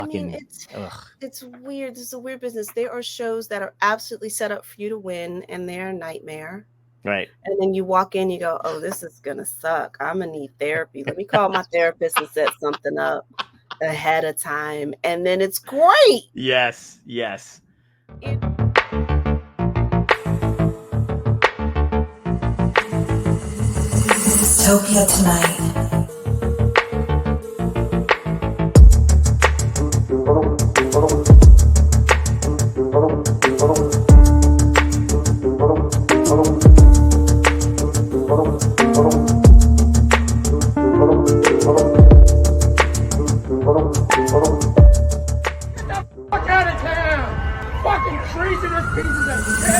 I mean, fucking ugh. it's weird. This is a weird business. There are shows that are absolutely set up for you to win, and they're a nightmare. Right. And then you walk in, you go, "Oh, this is gonna suck. I'm gonna need therapy. Let me call my therapist and set something up ahead of time." And then it's great. Yes. Yes. It- Dystopia tonight.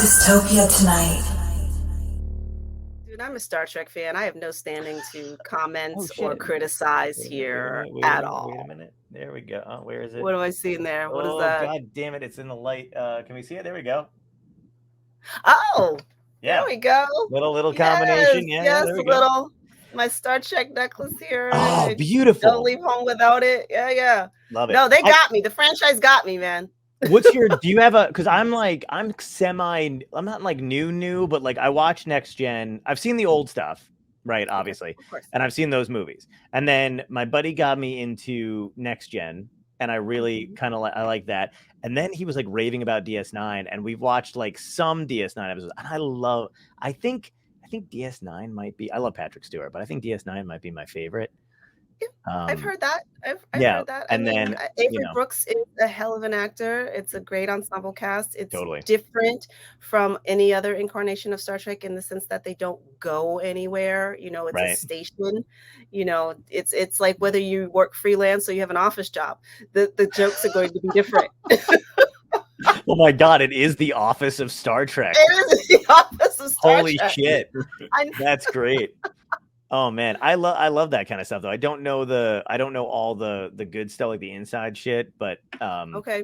Dystopia tonight. Dude, I'm a Star Trek fan. I have no standing to comment Oh or shit. criticize Wait a here minute. Wait a at minute. Wait a all. minute. There we go. Oh, where is it? What am I seeing there? What is Oh that? god damn it! It's in the light. Can we see it? There we go. Oh, there Yeah. we go. Little Yes, combination. Yeah. yes, There we a go. little my Star Trek necklace here. Oh, I don't beautiful. leave home without it. Yeah, yeah. Love it. No, they got me. The franchise got me, man. What's your? Do you have a? Because I'm semi. I'm not like new, but like I watch Next Gen. I've seen the old stuff, right? Okay, Obviously, of course. and I've seen those movies. And then my buddy got me into Next Gen, and I really kind of I like that. And then he was like raving about DS9, and we've watched like some DS9 episodes, and I think DS9 might be. I love Patrick Stewart, but I think DS9 might be my favorite. I've heard that. I've Yeah, heard that. I and mean, then Avery Brooks is a hell of an actor. It's a great ensemble cast. It's totally different from any other incarnation of Star Trek in the sense that they don't go anywhere. You know, it's a right. station. You know, it's like whether you work freelance or you have an office job. The jokes are going to be different. Oh my god, it is the office of Star Trek. It is the office of Star Holy Trek. shit. That's great. Oh man, I love that kind of stuff though. I don't know all the good stuff like the inside shit, but okay.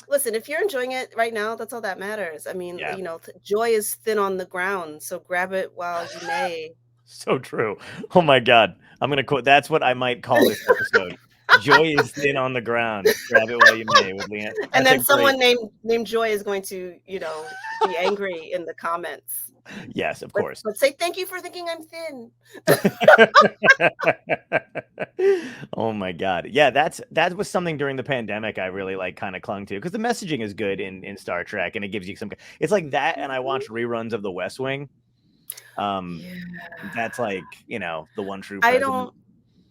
Listen, if you're enjoying it right now, that's all that matters. I mean, yeah. you know, joy is thin on the ground, so grab it while you may. So true. Oh my god. I'm going to quote, that's what I might call this episode. Joy is thin on the ground. Grab it while you may with Leighann. And then someone named Joy is going to, you know, be angry in the comments. Yes, of course. But say thank you for thinking I'm thin. Oh my god. Yeah, that was something during the pandemic I really like kind of clung to because the messaging is good in Star Trek and it gives you some. It's like that, and I watched reruns of The West Wing. That's like, you know, the one true president.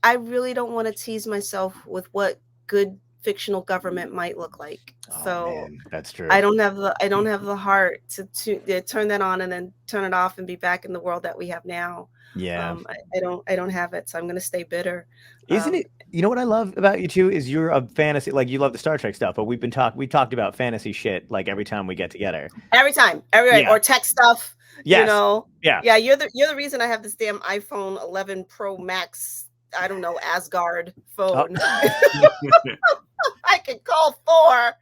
I really don't want to tease myself with what good fictional government might look like. Man, that's true. I don't have the heart to turn that on and then turn it off and be back in the world that we have now. Yeah. I don't have it, so I'm gonna stay bitter. Isn't it? You know what I love about you too is you're a fantasy, like you love the Star Trek stuff, but we talked about fantasy shit like every time we get together. Every time, or tech stuff. Yes. You know. Yeah. You're the reason I have this damn iPhone 11 Pro Max. I don't know, Asgard phone. Oh. I can call Thor.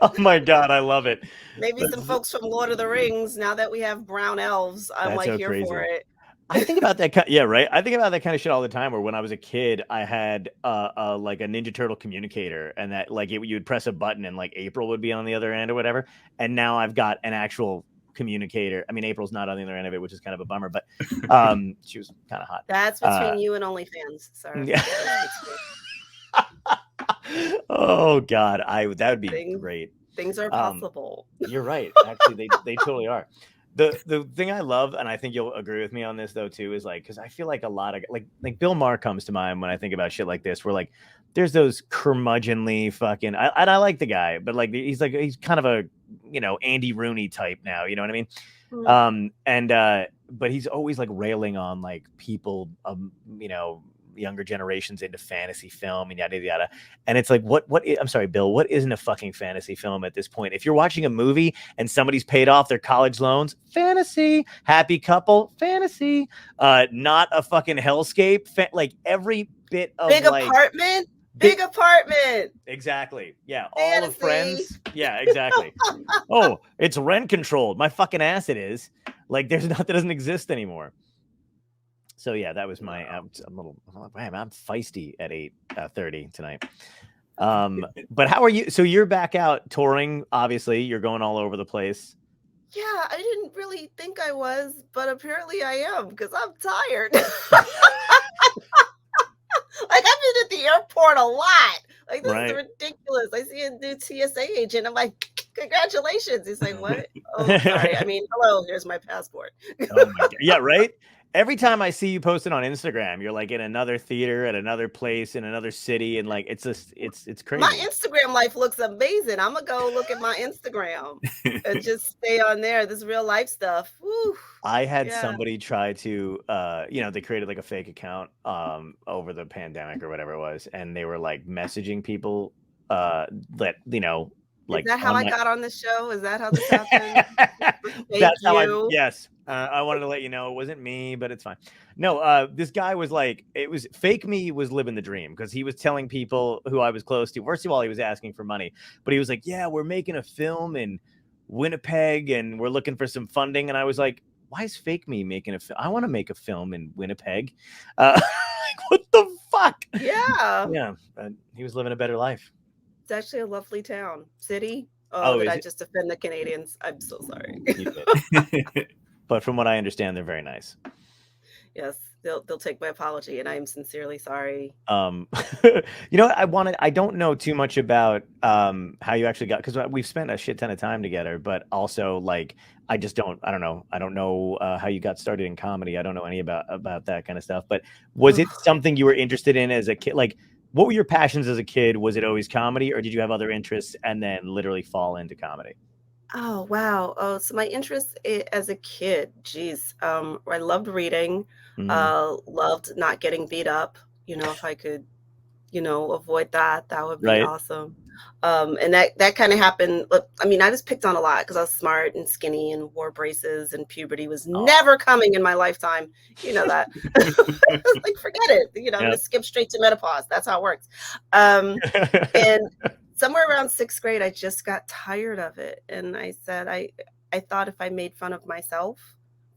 Oh my god, I love it. Maybe some folks from Lord of the Rings. Now that we have brown elves, I'm like here crazy. For it. I think about that. Yeah, right. I think about that kind of shit all the time. Where when I was a kid, I had like a Ninja Turtle communicator, and that like you'd press a button, and like April would be on the other end or whatever. And now I've got an actual communicator. I mean, April's not on the other end of it, which is kind of a bummer, but she was kind of hot. That's between you and OnlyFans. Sorry. Yeah. Oh god, that would be great. Things are possible. You're right. Actually, they totally are. The thing I love, and I think you'll agree with me on this though too, is like because I feel like a lot of like Bill Maher comes to mind when I think about shit like this, where like there's those curmudgeonly fucking I like the guy, but like he's kind of a, you know, Andy Rooney type now, you know what I mean? Mm-hmm. But he's always like railing on like people, you know, younger generations into fantasy film and yada yada. And it's like, I'm sorry, Bill, what isn't a fucking fantasy film at this point? If you're watching a movie and somebody's paid off their college loans, fantasy. Happy couple, fantasy. Not a fucking hellscape. Like every bit of big apartment. Big apartment. Exactly. Yeah. All of Friends. Yeah, exactly. Oh, it's rent controlled. My fucking ass it is. Like that doesn't exist anymore. So yeah, that was my. I'm feisty at 8:30 tonight. But how are you? So you're back out touring. Obviously, you're going all over the place. Yeah, I didn't really think I was, but apparently I am because I'm tired. Like, I've been at the airport a lot. Like, this is Right. ridiculous. I see a new TSA agent. I'm like, congratulations. He's like, what? Oh, sorry. I mean, hello, here's my passport. Oh my God. Yeah, right. Every time I see you posted on Instagram, you're like in another theater at another place in another city, and like it's just it's My crazy. Instagram life looks amazing. I'm gonna go look at my Instagram and just stay on there. This real life stuff. Woo. I had Yeah. somebody try to they created like a fake account over the pandemic or whatever it was, and they were like messaging people that Is like that how on I my got on the show? Is that how this happened? Fake That's how you. yes. I wanted to let you know it wasn't me, but it's fine. No, this guy was like, it was fake me was living the dream because he was telling people who I was close to. First of all, he was asking for money, but he was like, yeah, we're making a film in Winnipeg and we're looking for some funding. And I was like, why is fake me making a film? I want to make a film in Winnipeg. Like, what the fuck? Yeah. Yeah. He was living a better life. It's actually a lovely town. City. Oh, Oh, did is I it? just offend the Canadians? I'm so sorry. You did. But from what I understand, they're very nice. Yes, they'll take my apology, and I am sincerely sorry. I don't know too much about how you actually got, because we've spent a shit ton of time together, but also like I don't know how you got started in comedy. I don't know any about that kind of stuff. But was it something you were interested in as a kid? Like, what were your passions as a kid? Was it always comedy, or did you have other interests and then literally fall into comedy? Oh, wow. Oh, so my interest as a kid, geez, I loved reading, Mhm. loved not getting beat up. If I could, avoid that, that would be Right. awesome. And that kind of happened. Look, I mean, I was picked on a lot because I was smart and skinny and wore braces, and puberty was Oh. never coming in my lifetime. You know that. Like, forget it. I'm Yeah. gonna skip straight to menopause. That's how it works. Um, and somewhere around sixth grade, I just got tired of it, and I said I thought if I made fun of myself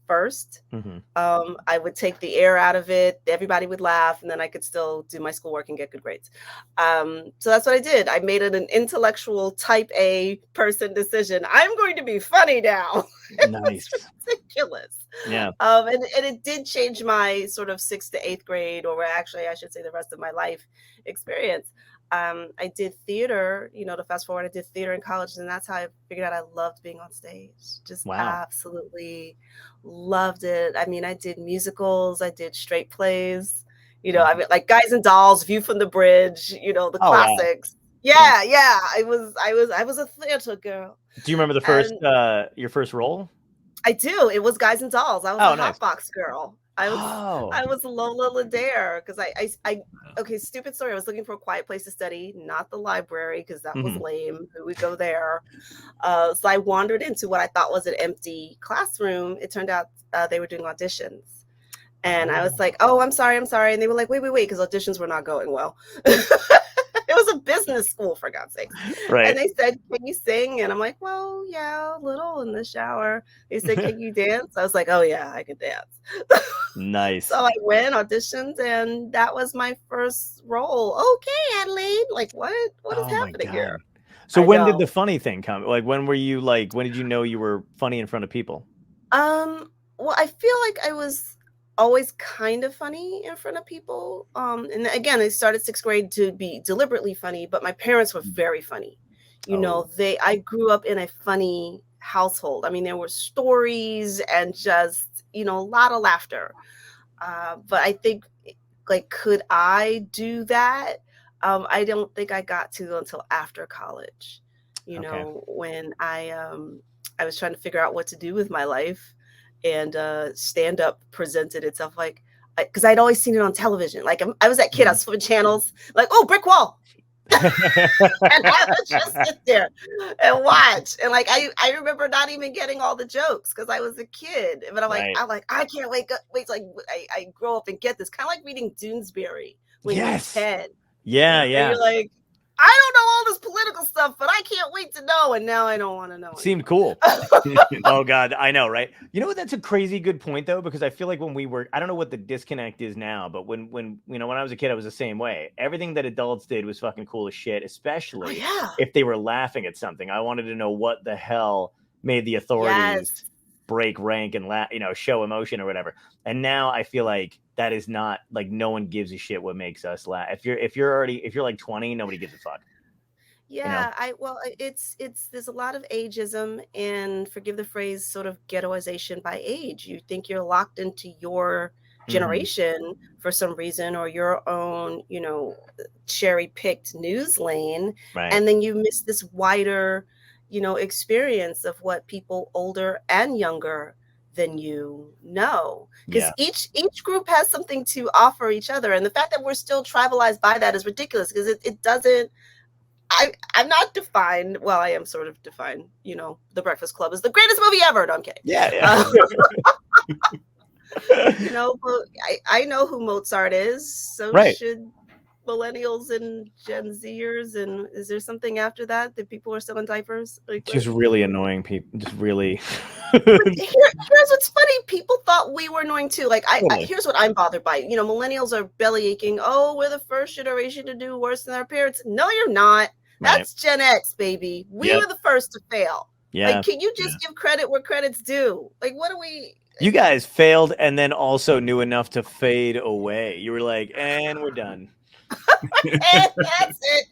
first, Mhm. I would take the air out of it. Everybody would laugh, and then I could still do my schoolwork and get good grades. So that's what I did. I made it an intellectual type A person decision. I'm going to be funny now. It was Nice. ridiculous. Yeah. And it did change my sort of sixth to eighth grade, or actually I should say the rest of my life experience. I did theater, to fast forward, I did theater in college, and that's how I figured out I loved being on stage. Just Wow. absolutely loved it. I mean, I did musicals, I did straight plays, Mhm. I mean, like Guys and Dolls, View from the Bridge, the Oh wow. classics. Yeah. Yeah. I was a theater girl. Do you remember the first And your first role? I do. It was Guys and Dolls. I was a Oh, nice. hot box girl. I was Oh. I was Lola Ladair because okay, stupid story. I was looking for a quiet place to study, not the library because that was Mhm. lame. Who would go there? So I wandered into what I thought was an empty classroom. It turned out they were doing auditions. And I was Oh. like, "Oh, I'm sorry, I'm sorry." And they were like, "Wait, because auditions were not going well." It was a business school, for God's sakes. And Right. they said, "Can you sing?" And I'm like, "Well, yeah, a little in the shower." They said, "Can you dance?" I was like, "Oh, yeah, I can dance." So Nice. I went, auditioned, and that was my first role. "Okay, Adelaide." Like, what is Oh my happening God. here? So I when did the know. funny thing come? Like when did you know you were funny in front of people? Well, I feel like I was always kind of funny in front of people. And again, I started sixth grade to be deliberately funny, but my parents were very funny. Oh. I grew up in a funny household. I mean, there were stories and just, a lot of laughter. But I think, like, could I do that? I don't think I got to until after college, Okay. when I was trying to figure out what to do with my life, and stand up presented itself, like, because I'd always seen it on television. Like, I was that kid, I Mhm. was flipping channels, like, oh, brick wall. And I would just sit there and watch. And like I remember not even getting all the jokes because I was a kid. But Right. I can't wait till I grow up and get this. Kind of like reading Doonesbury when you're Yes. 10. Yeah, And yeah. you're like, I don't know all this political stuff, but I can't wait to know. And now I don't want to know. Seemed cool. Oh God, I know, right? You know what? That's a crazy good point though, because I feel like when we were, I don't know what the disconnect is now, but when when I was a kid, I was the same way. Everything that adults did was fucking cool as shit, especially if they were laughing at something. I wanted to know what the hell made the authorities break rank and show emotion or whatever. And now I feel like that is not like, no one gives a shit what makes us laugh. If you're like 20, nobody gives a fuck. Yeah, it's there's a lot of ageism, and forgive the phrase, sort of ghettoization by age. You think you're locked into your generation for some reason, or your own, cherry-picked news lane, right? And then you miss this wider, experience of what people older and younger than you know, because each group has something to offer each other, and the fact that we're still tribalized by that is ridiculous, because it doesn't. I'm not defined. Well, I am sort of defined. The Breakfast Club is the greatest movie ever. No, I'm kidding. Yeah. But I know who Mozart is. So should millennials and Gen Zers. And is there something after that people are still in diapers? Just really annoying people. Just really. Here's what's funny. People thought we were annoying too. Here's what I'm bothered by. Millennials are belly aching. Oh, we're the first generation to do worse than our parents. No, you're not. That's Gen X, baby. We were the first to fail. Yeah. Can you just give credit where credit's due? What do we? You guys failed and then also knew enough to fade away. You were like, and we're done. And that's it.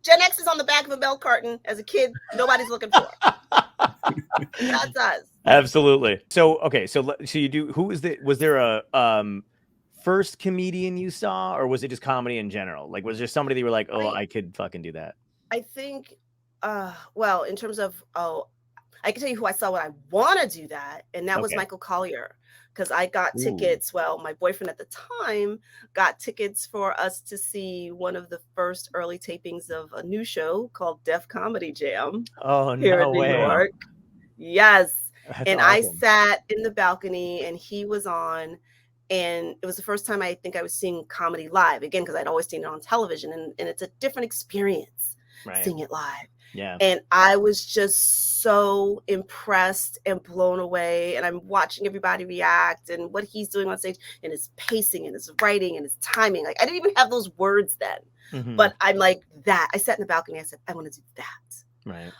Gen X is on the back of a milk carton as a kid. Nobody's looking for. That's us. Absolutely. So okay. So you do. Who was there a first comedian you saw, or was it just comedy in general? Was there somebody that you were like, oh, I could fucking do that? I think, well, in terms of, I can tell you who I saw when I want to do that, and that was Michael Collier, because I got tickets. Well, my boyfriend at the time got tickets for us to see one of the first early tapings of a new show called Def Comedy Jam. Here in New York. Yes. That's and awesome. I sat in the balcony and he was on. And it was the first time I think I was seeing comedy live, again, because I'd always seen it on television, and it's a different experience seeing it live. Yeah. And I was just so impressed and blown away. And I'm watching everybody react and what he's doing on stage, and his pacing and his writing and his timing. I didn't even have those words then, but I'm like that. I sat in the balcony. I said, I want to do that. Right.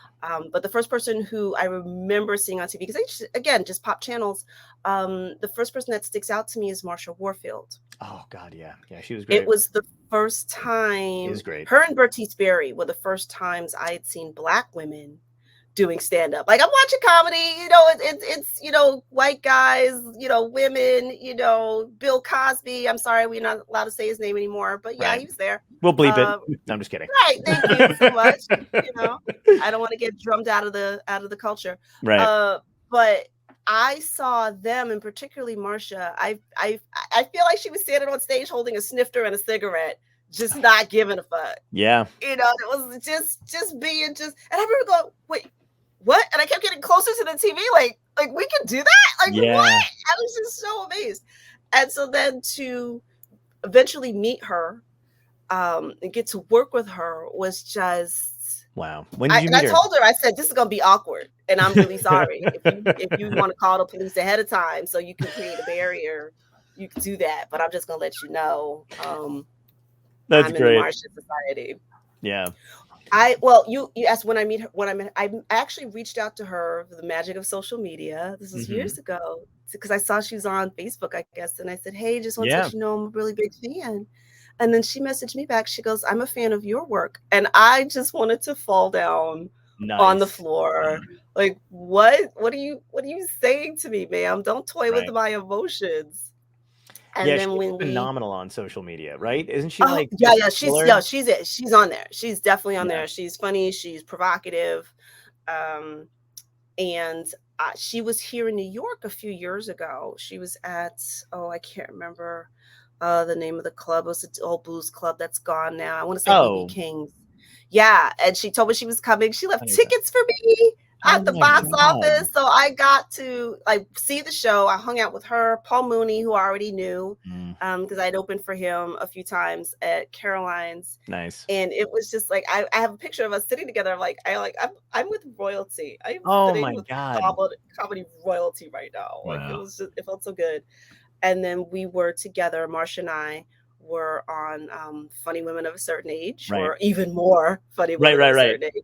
But the first person who I remember seeing on TV, because I just pop channels, the first person that sticks out to me is Marsha Warfield. Oh God, yeah, she was great. It was the first time. It was great. Her and Bertice Berry were the first times I had seen Black women doing stand-up. I'm watching comedy, it's white guys, women, Bill Cosby. I'm sorry, we're not allowed to say his name anymore, but he was there. We'll bleep it. No, I'm just kidding. Right. Thank you so much. I don't want to get drummed out of the culture. Right. But I saw them, and particularly Marsha. I feel like she was standing on stage holding a snifter and a cigarette, just not giving a fuck. Yeah. It was just being and I remember going, wait, what? And I kept getting closer to the TV, like we can do that? What? I was just so amazed. And so then to eventually meet her and get to work with her was just wow. When did you meet her? I told her, I said, this is gonna be awkward, and I'm really sorry. if you want to call the police ahead of time so you can create a barrier, you can do that. But I'm just gonna let you know. That's I'm great. In the Martian Society. Yeah. You asked when I meet her, I actually reached out to her for the magic of social media. This was years ago, because I saw she was on Facebook, I guess. And I said, hey, just want to let you know I'm a really big fan. And then she messaged me back. She goes, I'm a fan of your work. And I just wanted to fall down on the floor. Like, what are you saying to me, ma'am? Don't toy with my emotions. And then she's phenomenal on social media, right? Isn't she she's on there. She's definitely on there. She's funny. She's provocative. And she was here in New York a few years ago. She was at, I can't remember the name of the club. It was an old blues club that's gone now. I want to say BB King's. Yeah. And she told me she was coming. She left tickets for me. Oh at the my box God. office. So I got to like see the show. I hung out with her, Paul Mooney, who I already knew, because I'd opened for him a few times at Caroline's. Nice. And it was just like I have a picture of us sitting together. I'm with royalty. I'm Oh sitting my with God. comedy royalty right now. Like Wow. it felt so good. And then we were together. Marsha and I were on Funny Women of a Certain Age, Right. or even more Funny Women of a Certain Age.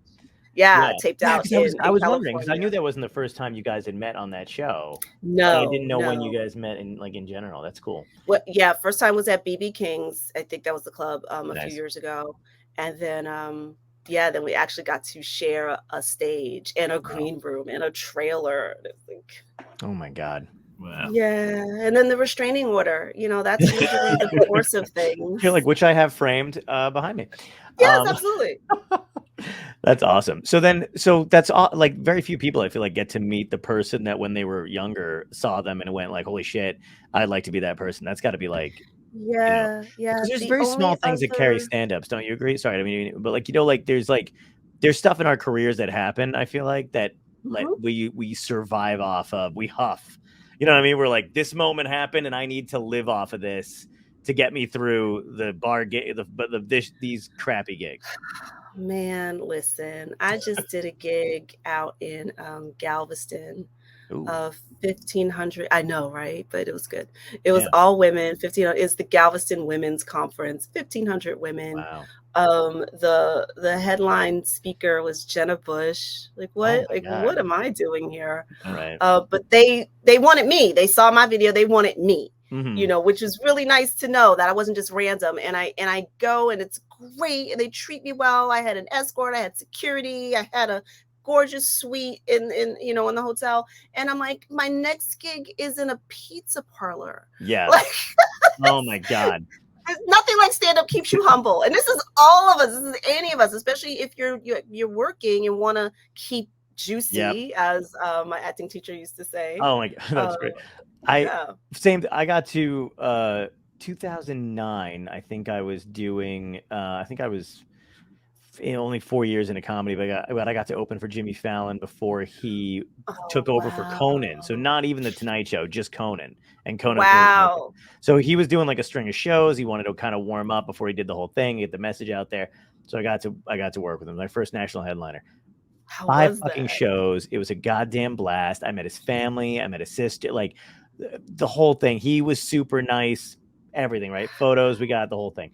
Yeah, taped out because I in was wondering, because I California. knew that wasn't the first time you guys had met on that show. And I didn't know when you No. guys met in general. That's cool. Well, yeah, first time was at BB King's. I think that was the club a few Nice. years ago. And then then we actually got to share a stage and a green room and a trailer. And it's like, Oh my God. Wow. yeah. And then the restraining order, that's usually the course of things. You're like, which I have framed behind me. Yes, absolutely. That's awesome. So that's like very few people I feel like get to meet the person that when they were younger saw them and went like, holy shit, I'd like to be that person. That's got to be like, yeah. because there's The very small only things that carry other stand-ups. Don't you agree? Sorry, I mean, but like, like there's stuff in our careers that happen. I feel like that like we survive off of, we huff. You know what I mean? We're like, this moment happened and I need to live off of this to get me through the bar gig, these crappy gigs. Man, listen, I just did a gig out in Galveston of 1,500. I know, right? But it was good. It was all women. 1,500. It's the Galveston Women's Conference. 1,500 women. Wow. The headline speaker was Jenna Bush. Like what? Oh what am I doing here? Right. But they wanted me. They saw my video. They wanted me. Which is really nice to know that I wasn't just random. And I go and it's great and they treat me well. I had an escort. I had security. I had a gorgeous suite in the hotel. And I'm like, my next gig is in a pizza parlor. Yeah. Like, oh my God. Nothing like stand-up keeps you humble. And this is all of us. This is any of us, especially if you're working and want to keep juicy, as my acting teacher used to say. Oh my God, that's great. I got to 2009. I think I was doing. I think I was only 4 years into comedy, but I got to open for Jimmy Fallon before he took over for Conan. So not even the Tonight Show, just Conan. And Conan. Wow. So he was doing like a string of shows. He wanted to kind of warm up before he did the whole thing, get the message out there. So I got to work with him. My first national headliner. 5 fucking shows. It was a goddamn blast. I met his family. I met his sister. Like the whole thing. He was super nice. Everything, right? Photos. We got the whole thing.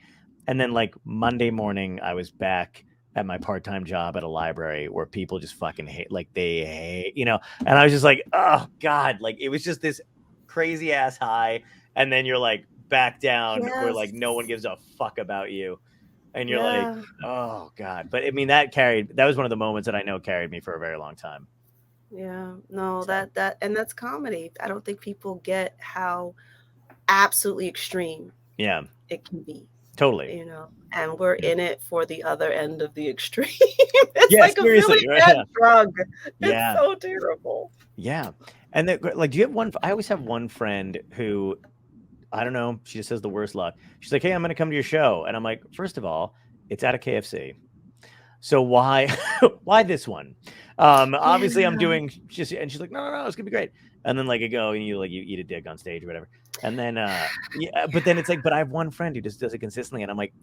And then like Monday morning, I was back at my part-time job at a library where people just fucking hate, like they hate, and I was just like, oh God, like it was just this crazy ass high. And then you're like back down where like no one gives a fuck about you. And you're like, oh God. But I mean, that was one of the moments that I know carried me for a very long time. Yeah, no, and that's comedy. I don't think people get how absolutely extreme it can be. Totally. And we're in it for the other end of the extreme. It's like seriously, a really bad drug. It's so terrible. Yeah. And like, do you have one? I always have one friend who, I don't know, she just has the worst luck. She's like, hey, I'm going to come to your show. And I'm like, first of all, it's at a KFC. So why this one? Obviously I'm doing just, and she's like, no, it's gonna be great. And then like you go and you eat a dick on stage or whatever. And then, but then it's like, but I have one friend who just does it consistently. And I'm like,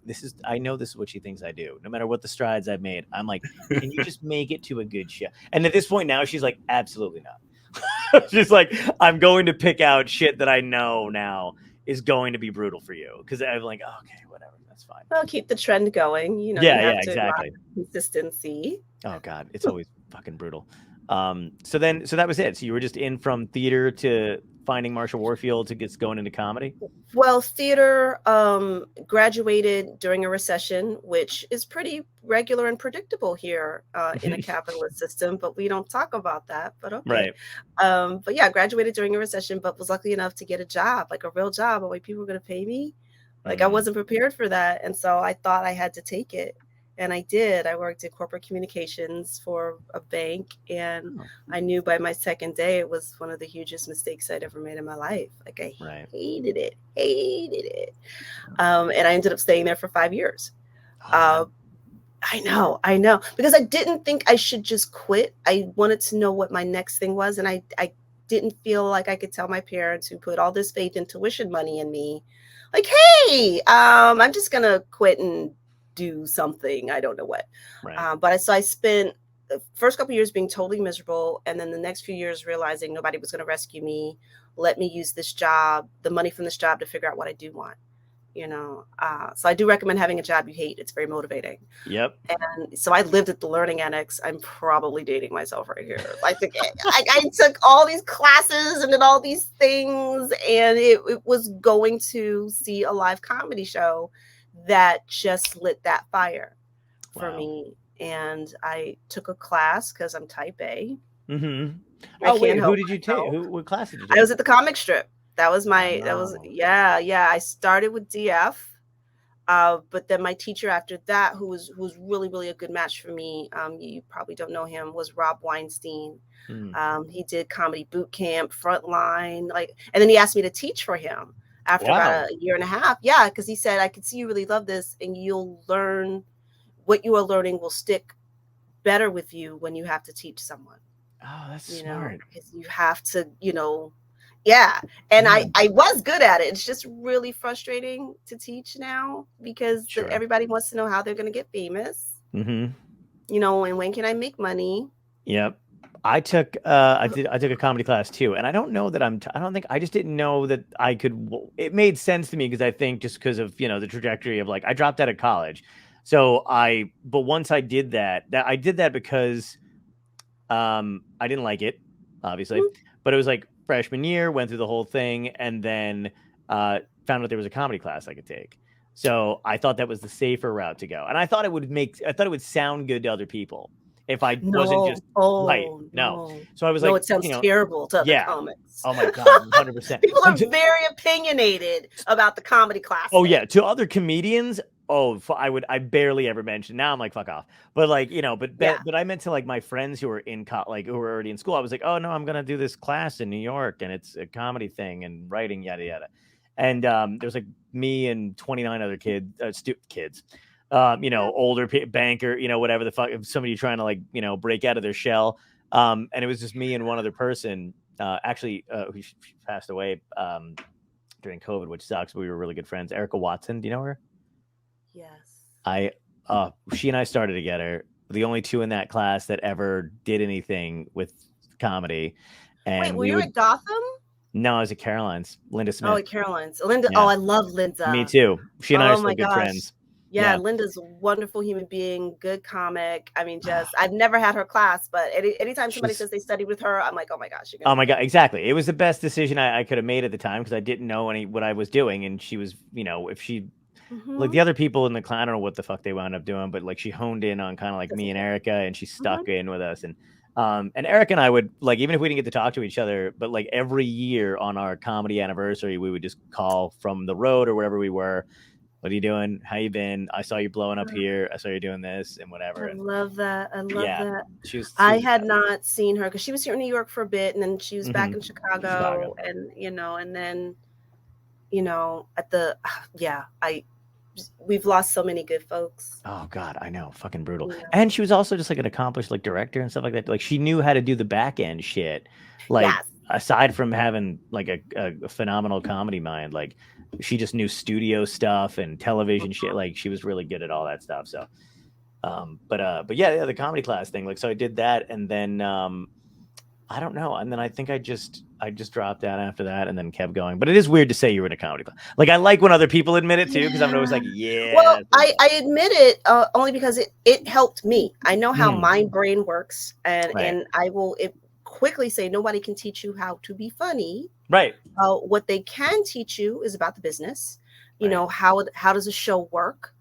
I know this is what she thinks I do. No matter what the strides I've made, I'm like, can you just make it to a good show? And at this point now she's like, absolutely not. She's like, I'm going to pick out shit that I know now is going to be brutal for you. Cause I'm like, oh, okay, whatever. That's fine. Well, keep the trend going. You have to exactly. Consistency. Oh God, it's always fucking brutal. So that was it. So you were just in from theater to finding Marsha Warfield to get going into comedy? Well, theater graduated during a recession, which is pretty regular and predictable here in a capitalist system, but we don't talk about that. But okay. Right. But yeah, graduated during a recession, but was lucky enough to get a job, like a real job. But wait, people were going to pay me? Like I wasn't prepared for that. And so I thought I had to take it. And I did. I worked in corporate communications for a bank. And I knew by my second day, it was one of the hugest mistakes I'd ever made in my life. Like I hated it. And I ended up staying there for 5 years. I know, because I didn't think I should just quit. I wanted to know what my next thing was, and I didn't feel like I could tell my parents who put all this faith and tuition money in me, like, hey, I'm just gonna quit and do something. I don't know what. Right. So I spent the first couple years being totally miserable, and then the next few years realizing nobody was gonna rescue me. Let me use this job, the money from this job, to figure out what I do want. So I do recommend having a job you hate. It's very motivating. Yep. And so I lived at the Learning Annex. I'm probably dating myself right here. I took all these classes and did all these things, and it was going to see a live comedy show that just lit that fire for Wow. me. And I took a class because I'm type A. Mm-hmm. I Oh, can't wait, who help did you take? myself. What class did you I take? was at the comic strip. That was Oh. yeah. I started with DF. But then my teacher after that, who was really, really a good match for me, you probably don't know him, was Rob Weinstein. Mm. He did comedy boot camp, frontline, and then he asked me to teach for him after Wow. about a year and a half. Yeah, because he said, I can see you really love this, and you'll learn what you are learning will stick better with you when you have to teach someone. Oh, that's smart. Because you have to, yeah. And Yeah. I was good at it. It's just really frustrating to teach now because Sure. everybody wants to know how they're going to get famous, Mm-hmm. and when can I make money? Yep. I took a comedy class too, and I don't know that I don't think I just didn't know that I could. It made sense to me because I think just because of the trajectory of like I dropped out of college, but once I did that I did that because I didn't like it, obviously, Mhm. but it was like freshman year, went through the whole thing, and then found out there was a comedy class I could take. So I thought that was the safer route to go, and I thought it would sound good to other people if I wasn't No. just right. Oh, No, no. so I was No, like, it sounds terrible to other yeah. comics. Oh my god, 100%. People Like are very opinionated about the comedy class oh thing. yeah, to other comedians, I barely ever mentioned. Now I'm like fuck off. But like, Yeah. but I meant to like my friends who were who were already in school. I was like, "Oh no, I'm going to do this class in New York and it's a comedy thing and writing yada yada." And there's like me and 29 other kids. Older banker, whatever the fuck, somebody trying to like, break out of their shell. And it was just me and one other person who passed away during COVID, which sucks. But we were really good friends. Erica Watson, do you know her? Yes. She and I started together. The only two in that class that ever did anything with comedy, Wait, and were we you would. at Gotham? No, I was at Caroline's. Linda Oh, Smith. at Caroline's. Linda. Oh, Yeah, I love me Linda. too. She and I are Oh still my good gosh. friends. Yeah, Yeah. Linda's a wonderful human being, good comic. I mean, I've never had her class, but anytime somebody She's says they studied with her, I'm like, oh my gosh, you're Oh gonna my love god, exactly. It was the best decision I could have made at the time because I didn't know what I was doing, and she was, if she her. like Mm-hmm. the other people in the class, I don't know what the fuck they wound up doing, but like she honed in on kind of like me Doesn't and care. Erica, and she Mm-hmm. stuck in with us, and Erica and I would like even if we didn't get to talk to each other, but like every year on our comedy anniversary, we would just call from the road or wherever we were. What are you doing? How you been? I saw you blowing up here. I saw you doing this and I whatever. And love that. I love yeah, that. she I was the had best. not seen her because she was here in New York for a bit, and then she was back Mm-hmm. in Chicago, Chicago. and and then at the yeah, I we've lost so many good folks. Oh god, I know, fucking brutal. You know. And she was also just like an accomplished like director and stuff like that. Like she knew how to do the back end shit. Like Yes. aside from having like a phenomenal comedy mind, like she just knew studio stuff and television shit. Like she was really good at all that stuff. So, but yeah, the comedy class thing. Like so, I did that, and then I don't know, and then I think I just dropped out after that, and then kept going. But it is weird to say you were in a comedy class. Like I like when other people admit it too, because I'm always Yeah. like, yeah, Well, that's pretty I admit it only because it helped me. I know how fun. my brain works, and Right. I will quickly say nobody can teach you how to be funny. Right. What they can teach you is about the business. Right. How does a show work?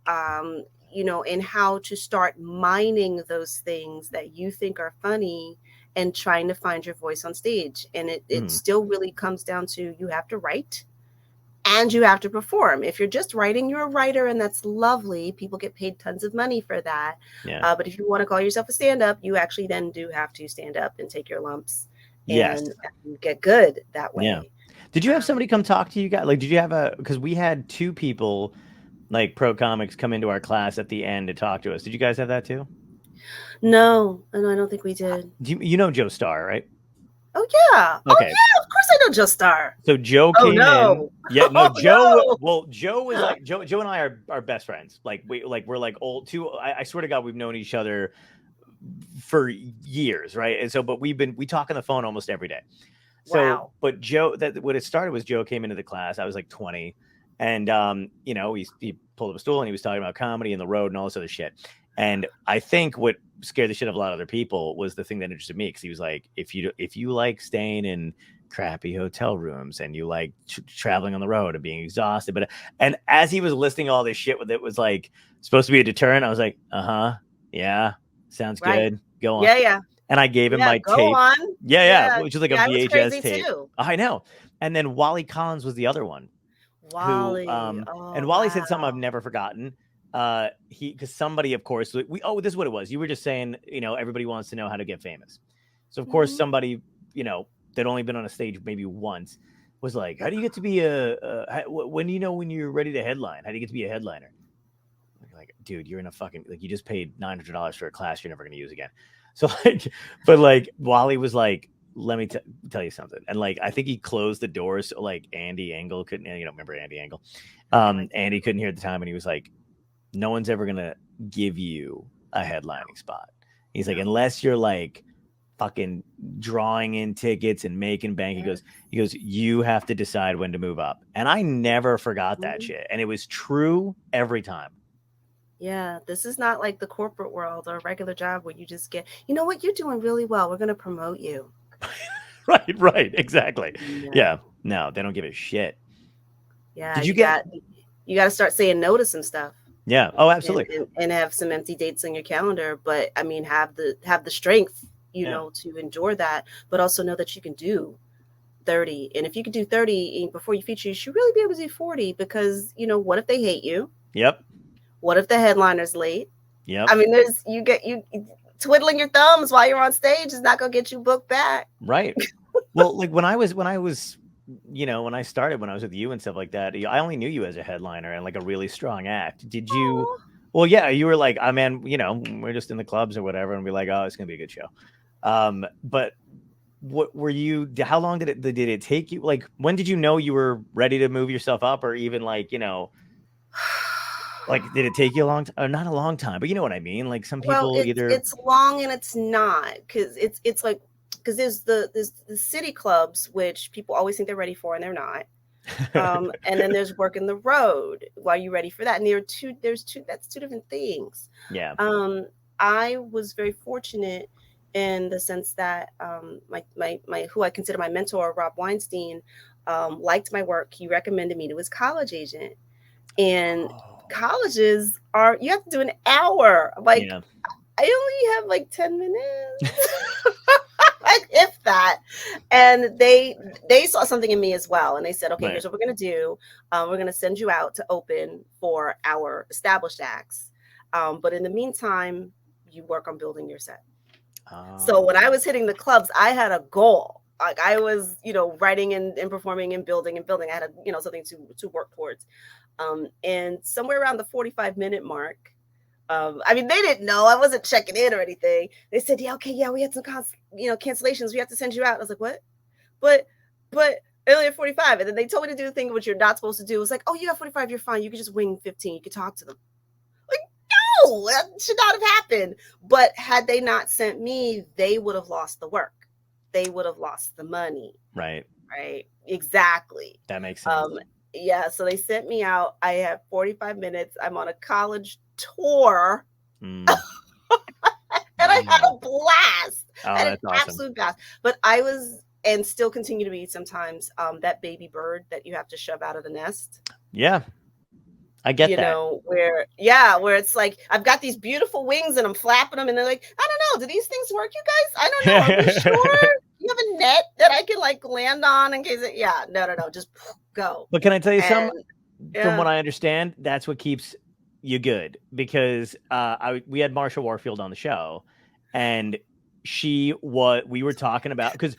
And how to start mining those things that you think are funny and trying to find your voice on stage. And it Mm. still really comes down to you have to write and you have to perform. If you're just writing, you're a writer, and that's lovely. People get paid tons of money for that. Yeah. But if you want to call yourself a stand-up, you actually then do have to stand up and take your lumps Yes. and get good that way. Yeah. Did you have somebody come talk to you guys? Like, did you have because we had two people like pro comics come into our class at the end to talk to us. Did you guys have that too? No, and I don't think we did. You know Joe Starr, right? Oh yeah. Oh Okay. yeah. Of course I know Joe Star. So Joe Oh came in. no. Yeah, no, Oh Joe. no. Well, Joe was like Joe and I are best friends. Like we're like old two. I swear to God, we've known each other for years, right? And so, but we talk on the phone almost every day. So, Wow. but Joe, that what it started was Joe came into the class. I was like 20, and he pulled up a stool and he was talking about comedy and the road and all this other shit. And I think what scared the shit out of a lot of other people was the thing that interested me, because he was like, if you like staying in crappy hotel rooms and you like traveling on the road and being exhausted, and as he was listing all this shit that was like supposed to be a deterrent, I was like, yeah, sounds Right. good, go on. Yeah. And I gave him Yeah. my Go tape. on. Yeah, Yeah. which is like a Yeah. I was VHS crazy tape. too. I know. And then Wally Collins was the other one who, Wally. and Oh Wally said something I've wow. never forgotten. Because somebody, of course, this is what it was. You were just saying, everybody wants to know how to get famous. So of course, Mhm. somebody, that only been on a stage maybe once was like, how do you get to be when do you know when you're ready to headline? How do you get to be a headliner? Like, dude, you're in a fucking, like, you just paid $900 for a class you're never going to use again. So like, but like Wally was like, let me tell you something. And like, I think he closed the doors. So like Andy Angle couldn't, remember Andy Angle? Andy couldn't hear at the time. And he was like, no one's ever going to give you a headlining spot. He's like, unless you're like fucking drawing in tickets and making bank. Yes. He goes, you have to decide when to move up. And I never forgot that shit. And it was true every time. Yeah, this is not like the corporate world or a regular job where you just get, you know what, you're doing really well. We're going to promote you. Right, exactly. No. Yeah, no, they don't give a shit. Yeah, Did you got to start saying no to some stuff. Yeah. Oh, absolutely. And have some empty dates on your calendar, but I mean, have the strength, to endure that, but also know that you can do 30. And if you could do 30 before you feature, you should really be able to do 40, because, what if they hate you? Yep. What if the headliner's late? Yep. I mean, you twiddling your thumbs while you're on stage is not going to get you booked back. Right. Well, like when I was, when I started, when I was with you and stuff like that, I only knew you as a headliner and like a really strong act. Did you? Aww. Well, yeah, you were like, man, we're just in the clubs or whatever, and we're like, oh, it's gonna be a good show. But what were you? How long did it take you? Like, when did you know you were ready to move yourself up, or even like, like, did it take you a long time? Or not a long time, but you know what I mean? Like, some people it's long and it's not, because it's like, because there's the city clubs, which people always think they're ready for and they're not. And then there's working the road while you're ready for that. And that's two different things. Yeah. I was very fortunate in the sense that my who I consider my mentor, Rob Weinstein, liked my work. He recommended me to his college agent. And colleges you have to do an hour. I'm like, yeah. I only have like 10 minutes. Like, if that. And they saw something in me as well. And they said, okay, here's what we're going to do. We're going to send you out to open for our established acts. But in the meantime, you work on building your set. So when I was hitting the clubs, I had a goal. Like, I was, writing and performing and building. I had something to work towards. And somewhere around the 45-minute mark, I mean, they didn't know. I wasn't checking in or anything. They said, yeah, okay, yeah, we had some cancellations. We have to send you out. I was like, what? But earlier 45. And then they told me to do the thing which you're not supposed to do. It was like, oh, you got 45, you're fine. You can just wing 15. You can talk to them. Like, no, that should not have happened. But had they not sent me, they would have lost the work. They would have lost the money. Right. Exactly. That makes sense. Yeah, so they sent me out. I have 45 minutes. I'm on a college tour. And I had a blast. I had an absolute blast. But I was, and still continue to be sometimes, that baby bird that you have to shove out of the nest. Yeah. I get that. Where it's like, I've got these beautiful wings and I'm flapping them and they're like, I don't know, do these things work, you guys? I don't know. Are you sure? You have a net that I can like land on in case no, just go. But can I tell you something? From what I understand, that's what keeps you good, because we had Marsha Warfield on the show, and we were talking about, because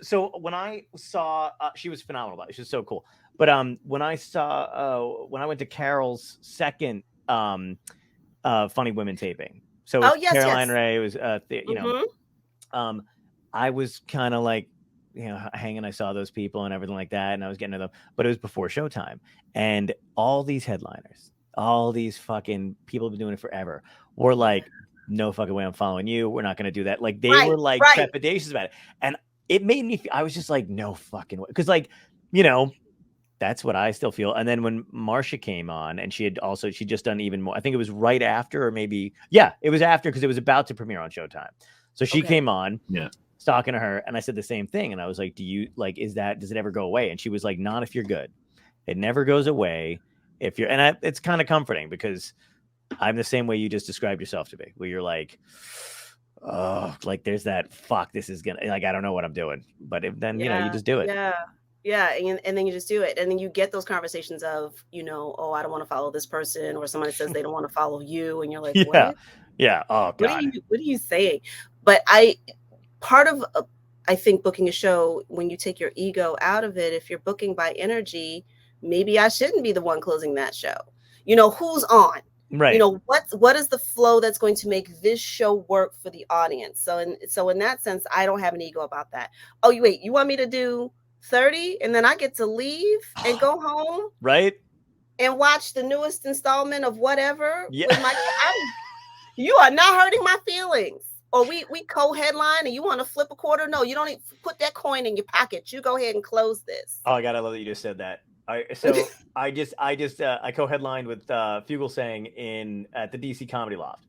so when I saw she was phenomenal about it. She was so cool. But when I went to Carol's second Funny Women taping, so it Oh was yes, Caroline yes. Ray, it was Hmm. I was kind of like, hanging. I saw those people and everything like that, and I was getting to them, but it was before showtime, and all these headliners, all these fucking people have been doing it forever, were like, no fucking way I'm following you. We're not going to do that. Like they Right, were like right. trepidatious about it, and it made me. I was just like, no fucking way, because like, you know, that's what I still feel. And then when Marsha came on, and she just done even more. I think it was right after, or maybe it was after, because it was about to premiere on Showtime. So she Okay. came on, Yeah. talking to her, and I said the same thing. And I was like, "Do you like? Does it ever go away?" And she was like, "Not if you're good. It never goes away if you're." And it's kind of comforting, because I'm the same way you just described yourself to be, where you're like, oh, like there's that fuck. This is gonna, like, I don't know what I'm doing, but then you Yeah, just do it. yeah, yeah, and then you just do it, and then you get those conversations of, oh, I don't want to follow this person, or somebody says they don't want to follow you, and you're like, Yeah, what? yeah. Oh God. What are you saying? But part of I think booking a show, when you take your ego out of it, if you're booking by energy, maybe I shouldn't be the one closing that show. Who's on? Right. What is the flow that's going to make this show work for the audience? So in that sense, I don't have an ego about that. Oh, you want me to do 30 and then I get to leave and go home Right. and watch the newest installment of whatever Yeah. with you are not hurting my feelings. Or we co-headline and you want to flip a quarter? No, you don't even put that coin in your pocket. You go ahead and close this. Oh, God, I love that you just said that. I co-headlined with Fugelsang at the DC Comedy Loft.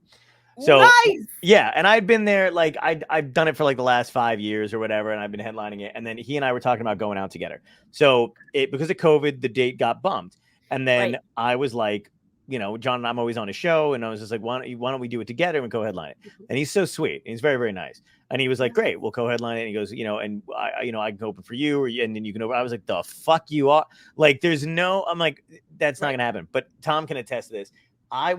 So Nice. yeah, and I'd been there, like I've done it for like the last 5 years or whatever, and I've been headlining it. And then he and I were talking about going out together. So because of COVID, the date got bumped, and then Right. I was like, John and I'm always on a show, and I was just like, why don't we do it together and co-headline it? And he's so sweet. He's very, very nice. And he was like, great, we'll co-headline it. And he goes, and I can open for you, and then you can open. I was like, the fuck you are. Like, I'm like, that's not Right. gonna happen. But Tom can attest to this. I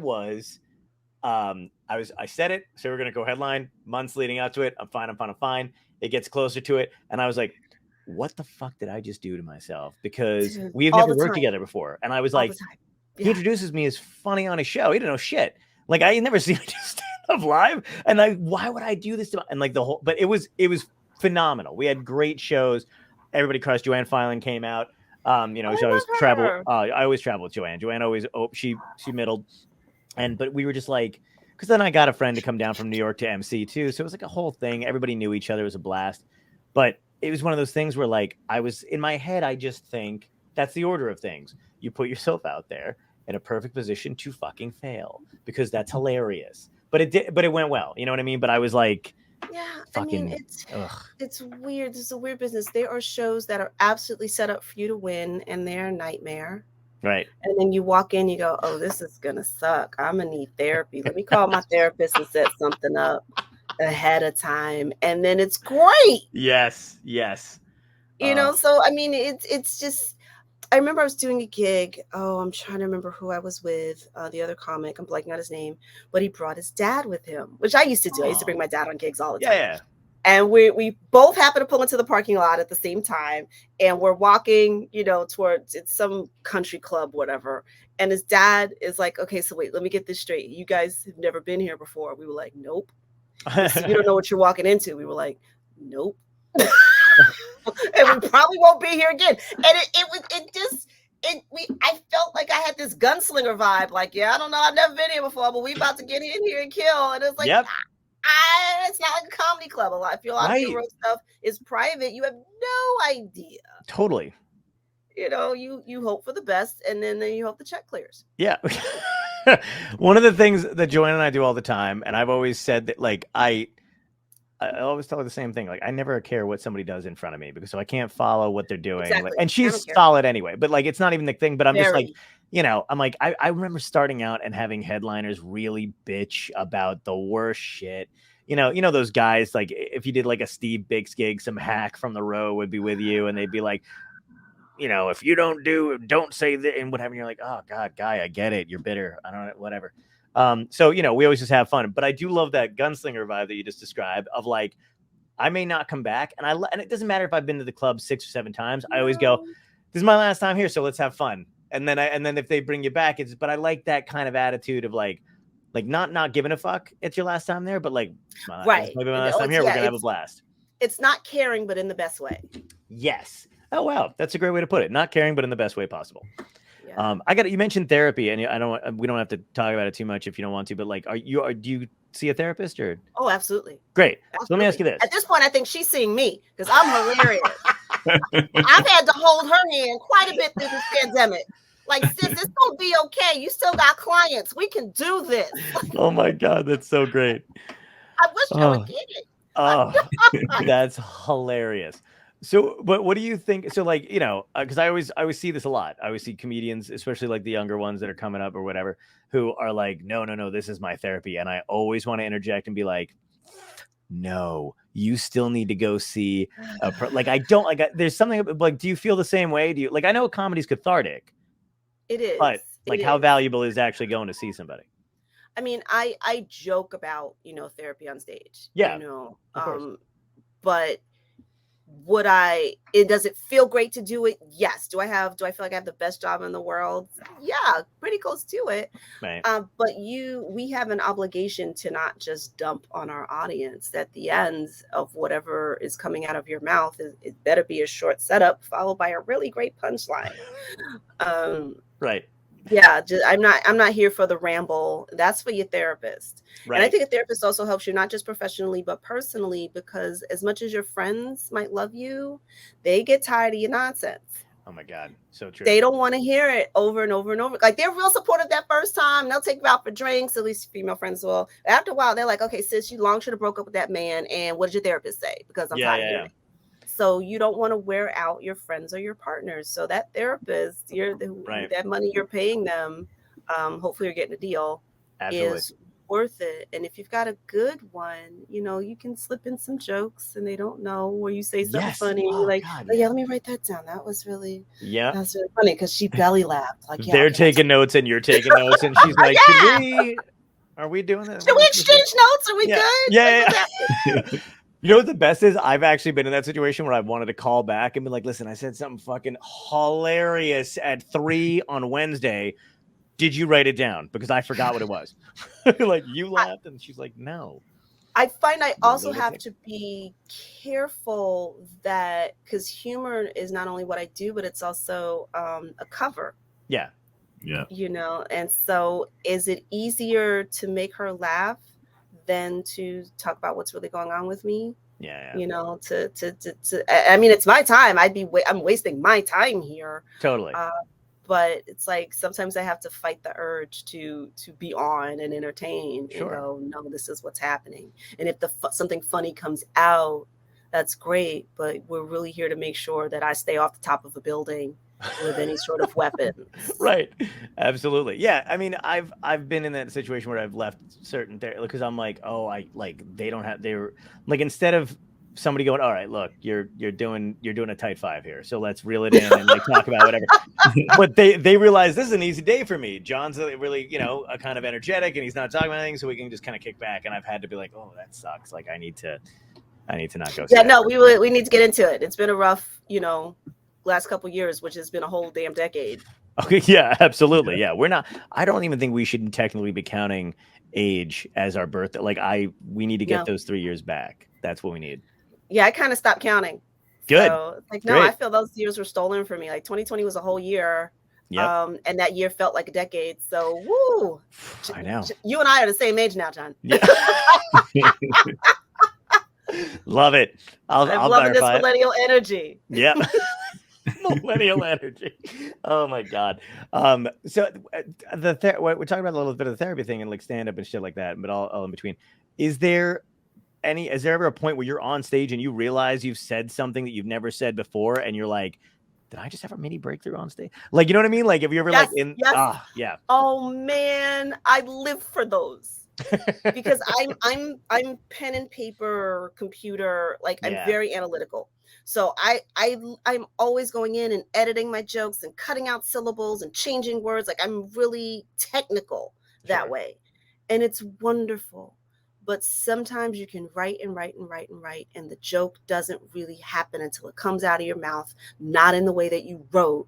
said it, so we're gonna go headline. Months leading up to it, I'm fine. It gets closer to it, and I was like, what the fuck did I just do to myself? Because Dude, we have all never the worked time. together before. And I was All like, the time. he Yeah. introduces me as funny on his show. He didn't know shit. Like, I never seen him do stand-up live. And why would I do this to and like but it was phenomenal. We had great shows. Everybody crushed. Joanne Filan came out. She always travel. I always travel with Joanne. Joanne always she middled. But we were just like, because then I got a friend to come down from New York to MC too. So it was like a whole thing. Everybody knew each other. It was a blast. But it was one of those things where, like, I was in my head, I just think that's the order of things. You put yourself out there in a perfect position to fucking fail, because that's hilarious. But it went well. You know what I mean? But I was like, yeah, fucking, I mean, it's weird. This is a weird business. There are shows that are absolutely set up for you to win, and they're a nightmare. Right. And then you walk in, you go, oh, this is gonna suck. I'm gonna need therapy. Let me call my therapist and set something up ahead of time, and then it's great. Yes. So I mean, it's just. I remember I was doing a gig. Oh, I'm trying to remember who I was with. The other comic, I'm blanking out his name, but he brought his dad with him, which I used to do. I used to bring my dad on gigs all the time. Yeah. And we both happen to pull into the parking lot at the same time, and we're walking, towards it's some country club, whatever. And his dad is like, "Okay, so wait, let me get this straight. You guys have never been here before." We were like, "Nope." So you don't know what you're walking into. We were like, "Nope." And we probably won't be here again. And I felt like I had this gunslinger vibe. Like, yeah, I don't know, I've never been here before, but we about to get in here and kill. And it's like, Yep. it's not like a comedy club. I feel a lot of your stuff is private. You have no idea. Totally. You hope for the best, and then you hope the check clears. Yeah. One of the things that Joanne and I do all the time, and I've always said that, like, I always tell her the same thing. Like, I never care what somebody does in front of me, because so I can't follow what they're doing. Exactly. Like, and she's solid anyway, but like, it's not even the thing. But I'm just like, I'm like, I remember starting out and having headliners really bitch about the worst shit. Those guys, like, if you did like a Steve Bix gig, some hack from the row would be with you, and they'd be like, if you don't say that and whatever. And you're like, oh God, guy, I get it. You're bitter. I don't know, whatever. So, we always just have fun. But I do love that gunslinger vibe that you just described of, like, I may not come back. And it doesn't matter if I've been to the club 6 or 7 times. I always go, this is my last time here, so let's have fun. And then if they bring you back, but I like that kind of attitude of like not giving a fuck. It's your last time there, but like, Right. maybe my last time here. We're gonna have a blast. It's not caring, but in the best way. Yes. Oh wow, that's a great way to put it. Not caring, but in the best way possible. Yeah. You mentioned therapy, and we don't have to talk about it too much if you don't want to. But like, do you see a therapist or? Oh, absolutely. Great. Absolutely. So let me ask you this. At this point, I think she's seeing me because I'm hilarious. I've had to hold her hand quite a bit through this pandemic. Like, sis, it's gonna be okay. You still got clients. We can do this. Oh my God, that's so great. I wish I would get it. Oh, that's hilarious. So, but what do you think? So, like, because I always see this a lot. I always see comedians, especially like the younger ones that are coming up or whatever, who are like, no, this is my therapy. And I always want to interject and be like, no, you still need to go see there's something like, do you feel the same way? Do you I know comedy's cathartic. It is. But how valuable is actually going to see somebody? I mean, I joke about, therapy on stage. Yeah. Of course. But does it feel great to do it? Yes. Do I feel like I have the best job in the world? Yeah, pretty close to it. Right. But we have an obligation to not just dump on our audience. At the end of whatever is coming out of your mouth, it better be a short setup followed by a really great punchline. Right. Yeah, I'm not here for the ramble. That's for your therapist. Right. And I think a therapist also helps you not just professionally, but personally, because as much as your friends might love you, they get tired of your nonsense. Oh my God. So true. They don't want to hear it over and over and over. Like, they're real supportive that first time. They'll take you out for drinks, at least female friends will. After a while, they're like, okay, sis, you long should have broke up with that man. And what did your therapist say? Because I'm tired of hearing it. So you don't want to wear out your friends or your partners. So that therapist, that money you're paying them, hopefully you're getting a deal, is worth it. And if you've got a good one, you can slip in some jokes and they don't know, or you say something funny. And you're like, God, yeah, let me write that down. That was really funny because she belly laughed. Like, they're taking notes and you're taking notes, and she's like, are we doing this? Should we exchange notes? Are we good? Yeah. You know what the best is? I've actually been in that situation where I wanted to call back and be like, listen, I said something fucking hilarious at 3 on Wednesday. Did you write it down? Because I forgot what it was. Like, you laughed, and she's like, no. I find I also have to be careful that, because humor is not only what I do, but it's also a cover. Yeah. Yeah. And so is it easier to make her laugh than to talk about what's really going on with me? Yeah. I mean, it's my time. I'm wasting my time here. Totally. But it's like, sometimes I have to fight the urge to be on and entertain and go, no, this is what's happening. And if something funny comes out, that's great. But we're really here to make sure that I stay off the top of a building with any sort of weapons. Right. Absolutely. Yeah. I mean, I've been in that situation where I've left certain because I'm like, they're like, instead of somebody going, all right, look, you're doing a tight 5 here, so let's reel it in and like talk about whatever. But they realize this is an easy day for me. John's really, a kind of energetic, and he's not talking about anything, so we can just kind of kick back. And I've had to be like, oh, that sucks. Like, I need to not go. Yeah, no, we need to get into it. It's been a rough, last couple of years, which has been a whole damn decade. Okay, yeah, absolutely. Yeah, I don't even think we should technically be counting age as our birthday. Like, we need to get those 3 years back. That's what we need. Yeah, I kind of stopped counting. Good. So, no, I feel those years were stolen from me. Like, 2020 was a whole year. Yep. And that year felt like a decade. So, woo. I know. You and I are the same age now, John. Yeah. Love it. I'm loving this millennial energy. Yeah. Millennial energy. Oh my God. So we're talking about a little bit of the therapy thing and like stand up and shit like that, but all in between. Is there ever a point where you're on stage and you realize you've said something that you've never said before, and you're like, did I just have a mini breakthrough on stage? Like, you know what I mean? Like, have you ever yeah. Oh man, I live for those. Because I'm pen and paper, computer, like I'm very analytical. So I'm always going in and editing my jokes and cutting out syllables and changing words. Like, I'm really technical that way. And it's wonderful. but sometimes you can write and write and write and write, and the joke doesn't really happen until it comes out of your mouth, not in the way that you wrote,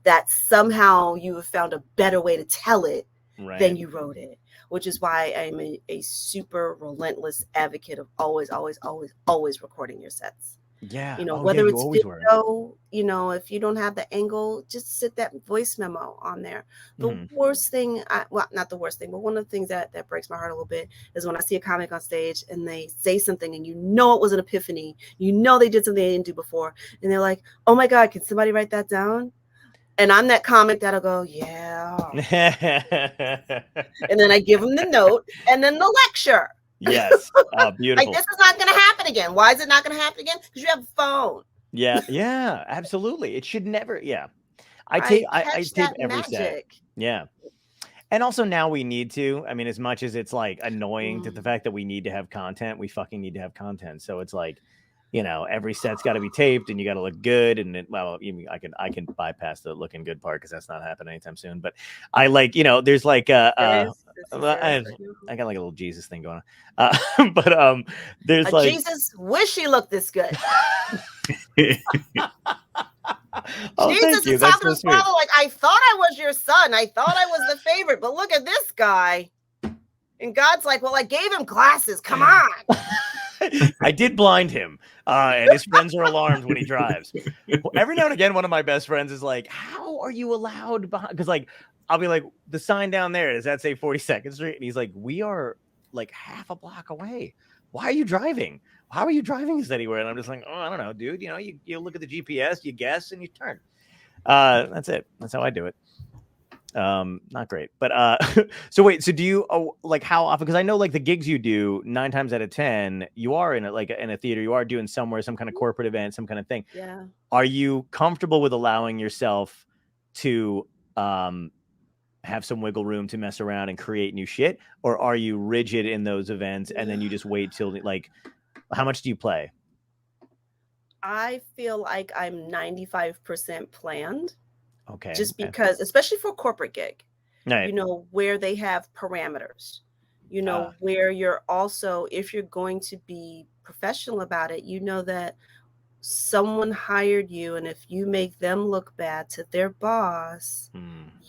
that somehow you have found a better way to tell it than Right. you wrote it, which is why I'm a super relentless advocate of always, always, always, always recording your sets. Yeah. You know, Oh, yeah. whether You it's always were. video, you know, if you don't have the angle, just sit that voice memo on there. The Mhm. worst thing, well, not the worst thing, but one of the things that breaks my heart a little bit is when I see a comic on stage and they say something and you know it was an epiphany, you know they did something they didn't do before, and they're like, "Oh my God, can somebody write that down?" And I'm that comic that'll go, "Yeah," and then I give them the note and then the lecture. Yes. Like, Beautiful. this is not going to happen again. Why is it not going to happen again? Because you have a phone. Yeah. Yeah. Absolutely. It should never. Yeah. I I catch tape that every set. magic. Yeah. And also now we need to. I mean, as much as it's like annoying to the Mm. fact that we need to have content, we fucking need to have content. So it's like, you know, every set's got to be taped, and you got to look good. And well, I can bypass the looking good part because that's not happening anytime soon. But I like, you know, there's like Serious? Is he serious I, right now? I got like a little Jesus thing going on. But there's like Jesus wish he looked this good. oh, thank Jesus you. is That's talking to so his sweet. father like, I thought I was your son. I thought I was the favorite, but look at this guy. And God's like, well, I gave him glasses. Come on. I did blind him, and his friends are alarmed when he drives. Every now and again, one of my best friends is like, "How are you allowed behind?" Because like, I'll be like, "The sign down there, does that say 42nd Street?" And he's like, "We are like half a block away. Why are you driving? How are you driving us anywhere?" And I'm just like, "Oh, I don't know, dude. You know, you look at the GPS, you guess, and you turn. That's it. That's how I do it." Not great, but so wait, so do you like how often, because I know like the gigs you do 9 times out of 10 you are in a theater, you are doing somewhere some kind of corporate event, some kind of thing. Yeah. Are you comfortable with allowing yourself to have some wiggle room to mess around and create new shit, or are you rigid in those events and then you just wait till like how much do you play? I feel like I'm 95% planned, Okay. just because, especially for a corporate gig, Right. you know, where they have parameters, you know, Ah, where you're also, if you're going to be professional about it, you know that someone hired you, and if you make them look bad to their boss,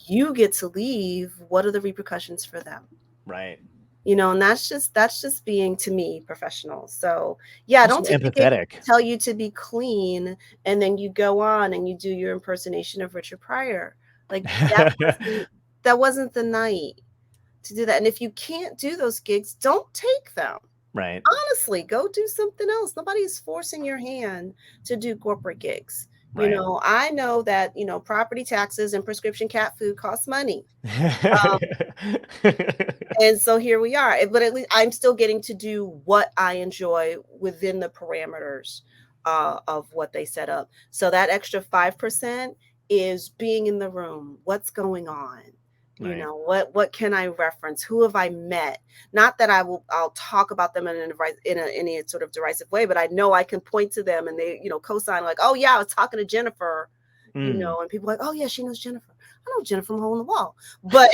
you get to leave. What are the repercussions for them? right. You know, and that's just being, to me, professional. So yeah, Also don't take the gig empathetic. tell you to be clean and then you go on and you do your impersonation of Richard Pryor. Like, that wasn't the night to do that. And if you can't do those gigs, don't take them. Right. Honestly, go do something else. Nobody's forcing your hand to do corporate gigs. You Right. know, I know that, you know, property taxes and prescription cat food costs money. And so here we are. But at least I'm still getting to do what I enjoy within the parameters of what they set up. So that extra 5% is being in the room. What's going on? You Right. know, what can I reference? Who have I met? Not that I'll talk about them in any sort of derisive way, but I know I can point to them and they, you know, co-sign like, oh yeah, I was talking to Jennifer, you know, and people are like, oh yeah, she knows Jennifer. I know Jennifer from Hole in the Wall. But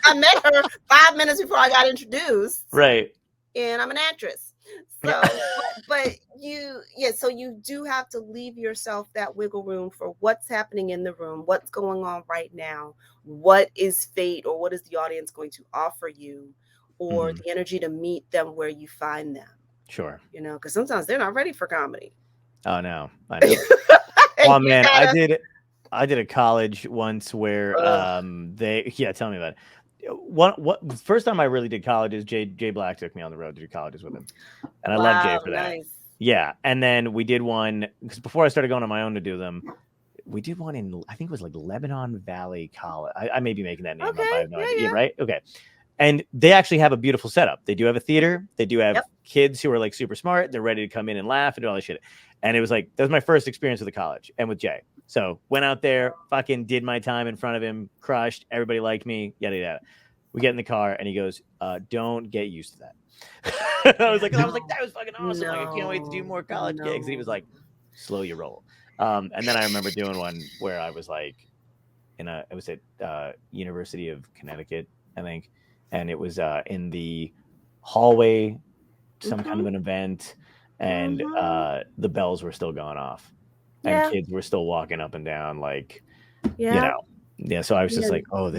I met her 5 minutes before I got introduced, Right. and I'm an actress. So, but so you do have to leave yourself that wiggle room for what's happening in the room, what's going on right now, what is fate or what is the audience going to offer you, or the energy to meet them where you find them. Sure. You know, because sometimes they're not ready for comedy. Oh no, I know. Oh man, I did a college once where tell me about it. What first time I really did college is Jay Black took me on the road to do colleges with him, and I love Jay Wow, for that. nice. Yeah, and then we did one because before I started going on my own to do them, we did one in I think it was like Lebanon Valley College. I may be making that name up. I have no idea. Yeah, right? Okay. And they actually have a beautiful setup. They do have a theater. They do have kids who are like super smart. They're ready to come in and laugh and do all this shit. And it was like, that was my first experience with the college and with Jay. So went out there, fucking did my time in front of him, crushed. Everybody liked me, yada, yada. We get in the car and he goes, don't get used to that. I was like, that was fucking awesome. Like, I can't wait to do more college gigs. And he was like, slow your roll. And then I remember doing one where I was like, it was at University of Connecticut, I think. And it was in the hallway, some kind of Mhm. an event, and Mhm. the bells were still going off, and Yeah. kids were still walking up and down, like, you Yeah. know, yeah. So I was just Yeah. like, oh,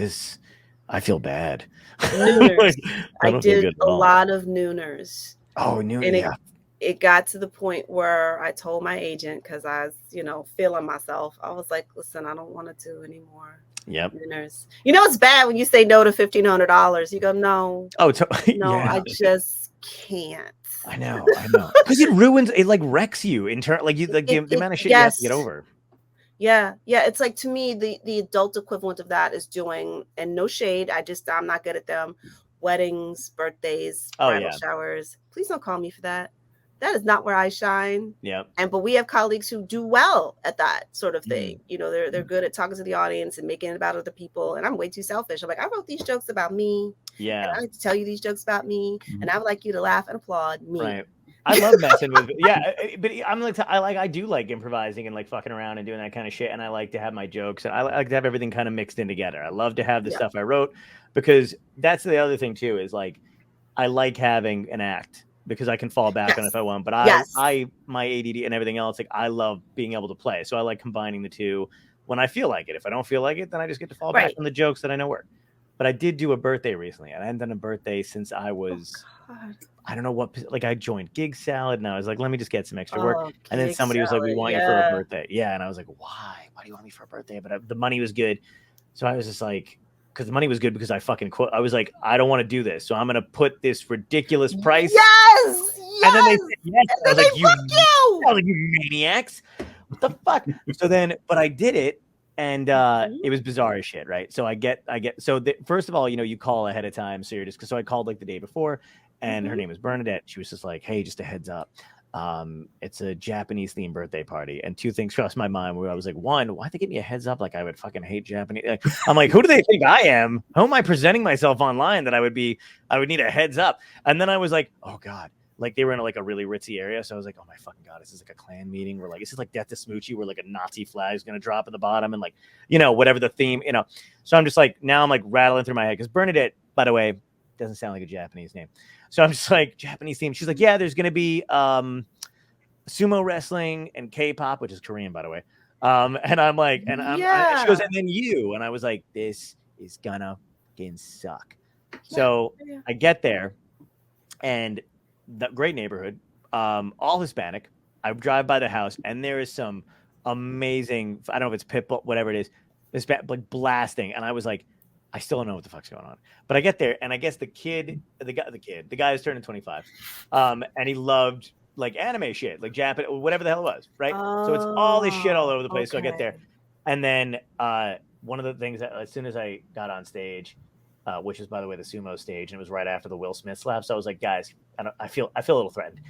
I feel bad. Like, Nooners. I I don't feel did good a at all. lot of nooners, Oh, new, and yeah, it got to the point where I told my agent, because I was, feeling myself. I was like, "Listen, I don't wanna do any more yep. nooners." It's bad when you say no to $1,500. You go, "No, Oh, no, yeah. I just can't." I know, because it ruins, it like wrecks you in turn, like you, like the It amount of shit you have to get yes. over. Yeah, yeah, it's like, to me, the adult equivalent of that is doing, and no shade, I'm not good at them, weddings, birthdays, Oh bridal yeah, showers. Please don't call me for that. That is not where I shine. yep. But we have colleagues who do well at that sort of thing. Mhm. They're good at talking to the audience and making it about other people. And I'm way too selfish. I'm like, I wrote these jokes about me, and Yeah, I like to tell you these jokes about me, and I would like you to laugh and applaud me. right. I love messing with, yeah, but I'm like, I do like improvising and like fucking around and doing that kind of shit, and I like to have my jokes, and I like to have everything kind of mixed in together. I love to have the Yeah. stuff I wrote, because that's the other thing too, is like I like having an act because I can fall back on it if Yes. I want. But Yes. my ADD and everything else, like I love being able to play. So I like combining the two when I feel like it. If I don't feel like it, then I just get to fall back Right. on the jokes that I know work. But I did do a birthday recently, and I hadn't done a birthday since I Oh was, God. I don't know what, like I joined Gig Salad, and I was like, let me just get some extra work. Oh, And then gig somebody was like, we salad. want you for a Yeah. birthday. Yeah. And I was like, why? Why do you want me for a birthday? But the money was good. So I was just like, because the money was good, because I fucking quit. I was like, I don't want to do this. So I'm going to put this ridiculous price. Yes. And then they Yes. said yes. And I then was like, they book you. you maniacs. What the fuck? So then, but I did it, and it was bizarre as shit, right? So so first of all, you call ahead of time. So you're just, so I called like the day before, and her Mhm. name was Bernadette. She was just like, hey, just a heads up. It's a Japanese themed birthday party, and two things crossed my mind where I was like, one, why'd they give me a heads up? Like I would fucking hate Japanese. Like, I'm like, who do they think I am? How am I presenting myself online that I would need a heads up? And then I was like, oh God, like they were in like a really ritzy area. So I was like, oh my fucking God, this is like a clan meeting where like, this is like Death to Smoochie, where like a Nazi flag is going to drop at the bottom, and like, whatever the theme, So I'm just like, now I'm like rattling through my head, because Bernadette, by the way, doesn't sound like a Japanese name. So I'm just like, Japanese theme. She's like, yeah, there's going to be sumo wrestling and K-pop, which is Korean, by the way. And I'm like, she goes, Yeah. and then you, and I was like, this is gonna fucking suck. Yeah. So Yeah. I get there, and the great neighborhood, all Hispanic. I drive by the house, and there is some amazing, I don't know if it's Pitbull, whatever it is, like blasting. And I was like, I still don't know what the fuck's going on. But I get there, and I guess the guy is turning 25, and he loved like anime shit, like Japan, whatever the hell it was, right? So it's all this shit all Oh, over the place. So I get there, okay. and then one of the things that as soon as I got on stage, which is, by the way, the sumo stage, and it was right after the Will Smith slap. So I was like, guys, I feel a little threatened.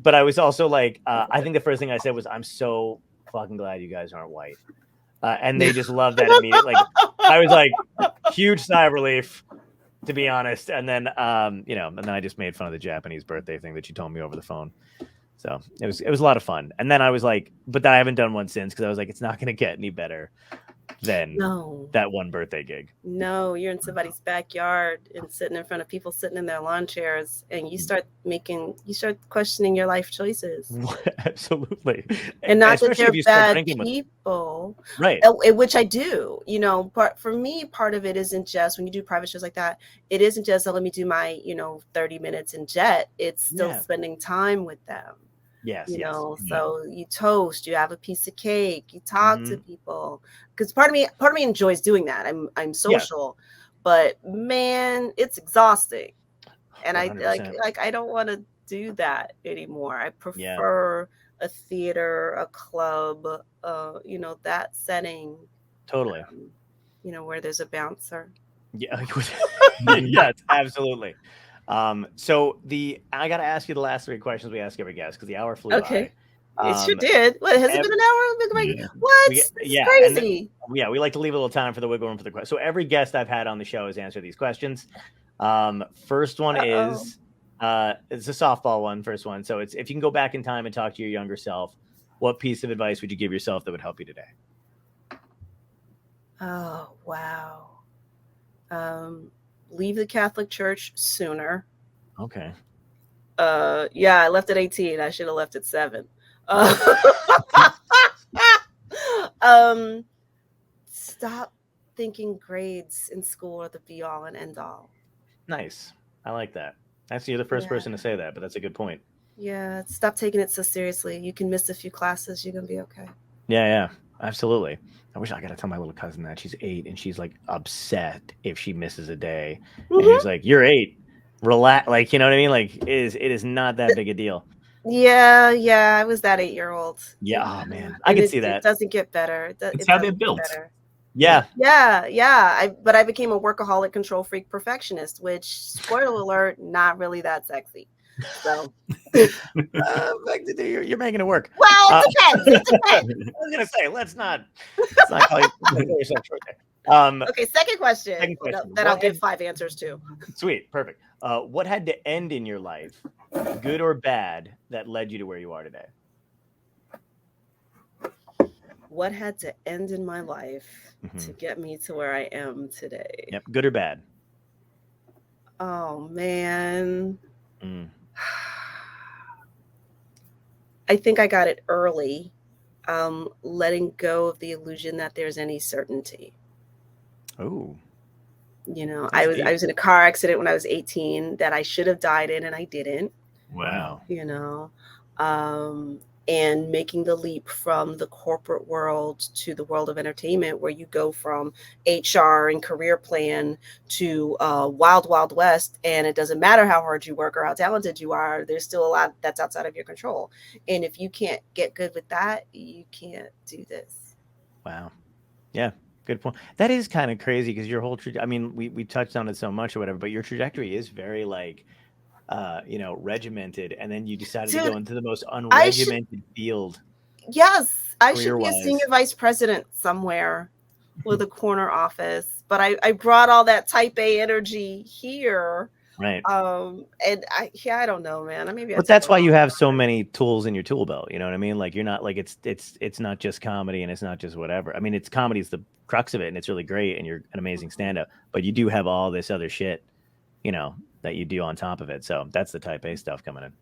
But I was also like, I think the first thing I said was, I'm so fucking glad you guys aren't white. And they just loved that immediately. Like, I was like, huge sigh of relief, to be honest. And then, and then I just made fun of the Japanese birthday thing that you told me over the phone. So it was a lot of fun. And then I was like, but I haven't done one since, because I was like, it's not going to get any better than No. that one birthday gig. No, you're in somebody's backyard and sitting in front of people sitting in their lawn chairs, and you start questioning your life choices. Absolutely. And not that Especially if they're you start bad drinking with, people, right. Which I do. But for me, part of it isn't just when you do private shows like that. It isn't just, oh, let me do my 30 minutes in jet. It's still Yeah. spending time with them. Yes. Yes. So you toast, you have a piece of cake, you talk to people. Because part of me enjoys doing that. I'm social, but man, it's exhausting. And I 100%. I don't want to do that anymore. I Yeah. prefer a theater, a club, that setting, Totally. where there's a bouncer. Yeah. Yes, absolutely. So I got to ask you the last three questions we ask every guest, because the hour flew Okay. by. It sure did. What, has it been an hour? What? This is And crazy. we like to leave a little time for the wiggle room for the question. So every guest I've had on the show has answered these questions. First one Uh-oh. is it's a softball one. First one. So it's, if you can go back in time and talk to your younger self, what piece of advice would you give yourself that would help you today? Oh, wow. Leave the Catholic Church sooner. Okay. Yeah, I left at 18. I should have left at 7. Um, stop thinking grades in school are the be all and end all. Nice. I like that. Actually, you're the first Yeah. person to say that, but that's a good point. Yeah, stop taking it so seriously. You can miss a few classes, you're gonna be okay. Yeah, absolutely. I wish I got to tell my little cousin that she's 8 and she's like upset if she misses a day. And Mm-hmm. she's like, "You're 8, relax." Like, you know what I mean? Like, it is not that big a deal. Yeah, I was that 8-year-old. Yeah, oh man, I And could see it that. doesn't get better. It's It how they're doesn't get built. better. Yeah, Yeah. But I became a workaholic, control freak, perfectionist, which, spoiler alert, not really that sexy. So, you're making it work. well, it depends. It depends. I was gonna say, let's not call yourself short there. Okay, second question. Second question. That I'll give 5 answers to. Sweet, perfect. What had to end in your life, good or bad, that led you to where you are today? What had to end in my life to get me to where I am today? Yep, good or bad? Oh man. I think I got it early, letting go of the illusion that there's any certainty. Oh. You know, I was in a car accident when I was 18 that I should have died in, and I didn't. Wow. You know, and making the leap from the corporate world to the world of entertainment, where you go from HR and career plan to wild, wild west, and it doesn't matter how hard you work or how talented you are, there's still a lot that's outside of your control. And if you can't get good with that, you can't do this. Wow. Yeah. Good point. That is kind of crazy because your whole I mean, we touched on it so much or whatever, but your trajectory is very like regimented, and then you decided to go into the most unregimented field. Yes, I should be a career-wise. senior vice president somewhere with a corner office, but I brought all that type A energy here. Right. And I don't know, man. But that's why you have so many tools in your tool belt. You know what I mean? Like, you're not like it's not just comedy and it's not just whatever. I mean, it's comedy is the crux of it, and it's really great, and you're an amazing stand-up. But you do have all this other shit, that you do on top of it. So that's the type A stuff coming in.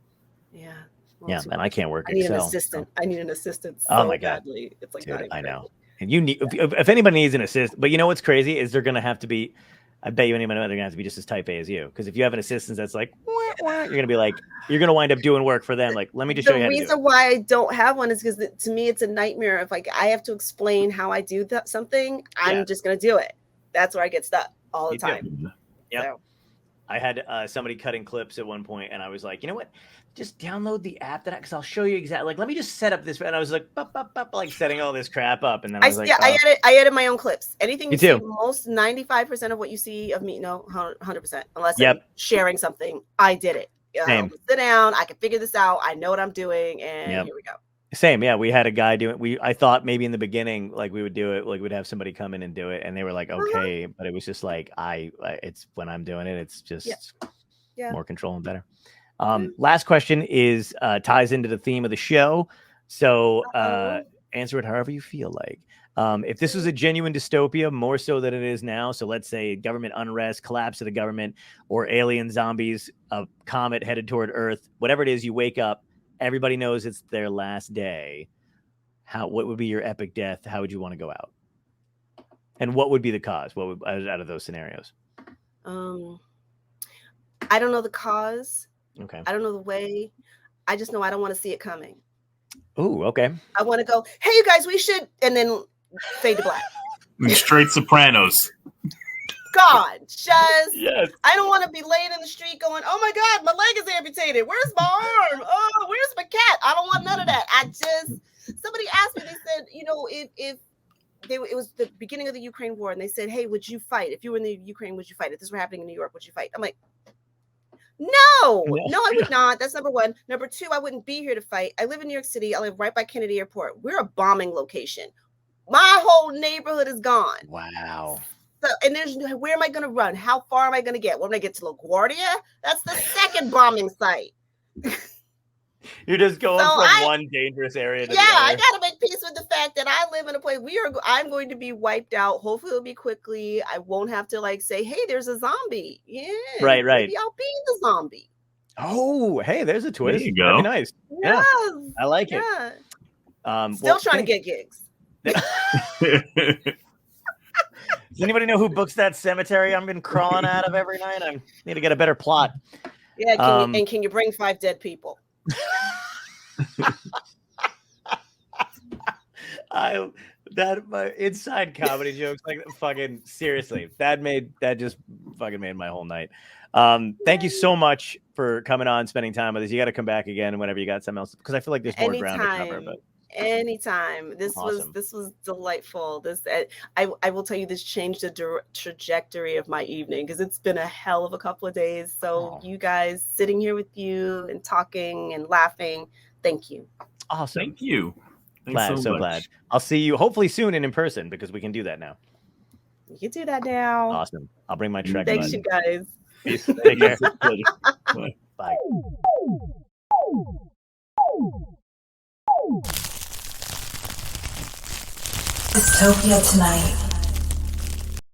Yeah. Well, yeah, and I can't work Excel. I need an assistant. So oh my God. Badly. It's like, dude, I know. And you need, if anybody needs an assistant, but you know what's crazy is they're going to have to be, I bet you anybody, they're going to have to be just as type A as you. Because if you have an assistant that's like, you're going to be like, you're going to wind up doing work for them. Like, let me just show you how to do it. The reason why I don't have one is because to me, it's a nightmare. If like I have to explain how I do something, I'm just going to do it. That's where I get stuck all the time. Yeah. So. I had somebody cutting clips at one point, and I was like, you know what? Just download the app because I'll show you exactly. Like, let me just set up this. And I was like, like setting all this crap up. And then I was like, I edit my own clips. Anything you see, most 95% of what you see of me, no, 100%. Unless I'm sharing something, I did it. Same. Sit down. I can figure this out. I know what I'm doing, and here we go. Same, yeah. We had a guy doing. I thought maybe in the beginning, like we would do it, like we'd have somebody come in and do it, and they were like, okay, but it was just like it's when I'm doing it, it's just more control and better. Last question is ties into the theme of the show, so answer it however you feel like. If this was a genuine dystopia, more so than it is now, so let's say government unrest, collapse of the government, or alien zombies, a comet headed toward Earth, whatever it is, you wake up. Everybody knows it's their last day. What would be your epic death? How would you want to go out? And what would be the cause? What would out of those scenarios? I don't know the cause. Okay. I don't know the way. I just know I don't want to see it coming. Oh, okay. I want to go, hey, you guys, we should, and then fade to black. Straight Sopranos. God, just yes. I don't want to be laying in the street going, oh my God, my leg is amputated. Where's my arm? Oh, where's my cat? I don't want none of that. Somebody asked me, they said, if it was the beginning of the Ukraine war, and they said, hey, would you fight? If you were in the Ukraine, would you fight? If this were happening in New York, would you fight? I'm like, no, I would not. That's number one. Number two, I wouldn't be here to fight. I live in New York City. I live right by Kennedy Airport. We're a bombing location. My whole neighborhood is gone. Wow. So, and where am I going to run? How far am I going to get? When I get to LaGuardia? That's the second bombing site. You're just going from one dangerous area to the other. I got to make peace with the fact that I live in a place I'm going to be wiped out. Hopefully it'll be quickly. I won't have to say, hey, there's a zombie. Yeah. Right. Maybe I'll be the zombie. Oh, hey, there's a twist. you That'd be go. nice. Yeah, Yes. I like it. Yeah. Still trying to get gigs. Does anybody know who books that cemetery I've been crawling out of every night? I need to get a better plot. Yeah, can you bring 5 dead people? My inside comedy jokes, like fucking seriously, that just fucking made my whole night. Thank you so much for coming on, spending time with us. You got to come back again whenever you got something else, because I feel like there's more ground to cover. But anytime, this awesome. was delightful. I will tell you, this changed the trajectory of my evening, because it's been a hell of a couple of days. So you guys sitting here with you and talking and laughing, thank you. Awesome. Thank you. Thanks so glad. I'll see you hopefully soon and in person, because we can do that now. You can do that now. Awesome. I'll bring my truck. Thanks, you guys. Peace. Take care. Bye. Dystopia tonight.